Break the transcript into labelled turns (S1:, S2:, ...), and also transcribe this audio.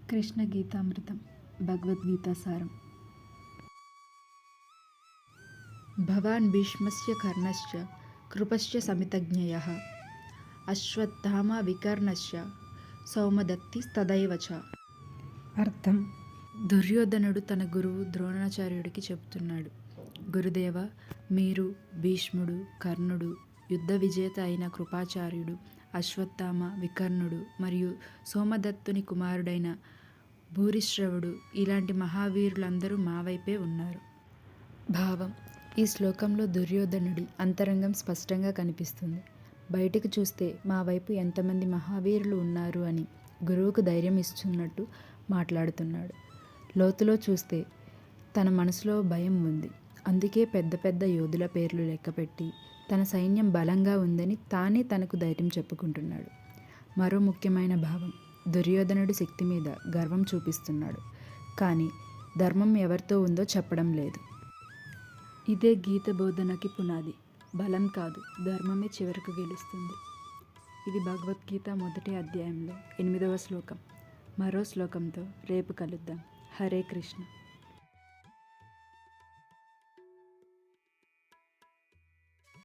S1: కృష్ణ గీతామృతం భగవద్గీతా సారం. భవాన్ భీష్మస్య కర్ణశ్చ కృపశ్చ సమితజ్ఞయః అశ్వత్థామ వికర్ణశ్చ సౌమదత్తి తదైవ చ. అర్థం: దుర్యోధనుడు తన గురువు ద్రోణాచార్యుడికి చెబుతున్నాడు, గురుదేవ, మీరు, భీష్ముడు, కర్ణుడు, యుద్ధ విజేత అయిన కృపాచార్యుడు, అశ్వత్థామ, వికర్ణుడు మరియు సోమదత్తుని కుమారుడైన భూరిశ్రవుడు ఇలాంటి మహావీరులందరూ మా వైపే ఉన్నారు. భావం: ఈ శ్లోకంలో దుర్యోధనుడి అంతరంగం స్పష్టంగా కనిపిస్తుంది. బయటకు చూస్తే మా వైపు ఎంతమంది మహావీరులు ఉన్నారు అని గురువుకు ధైర్యం ఇస్తున్నట్టు మాట్లాడుతున్నాడు. లోతులో చూస్తే తన మనసులో భయం ఉంది. అందుకే పెద్ద పెద్ద యోధుల పేర్లు లెక్కపెట్టి తన సైన్యం బలంగా ఉందని తానే తనకు ధైర్యం చెప్పుకుంటున్నాడు. మరో ముఖ్యమైన భావం: దుర్యోధనుడి శక్తి మీద గర్వం చూపిస్తున్నాడు, కానీ ధర్మం ఎవరితో ఉందో చెప్పడం లేదు. ఇదే గీత బోధనకి పునాది. బలం కాదు, ధర్మమే చివరకు గెలుస్తుంది. ఇది భగవద్గీత మొదటి అధ్యాయంలో 8వ శ్లోకం. మరో శ్లోకంతో రేపు కలుద్దాం. హరే కృష్ణ.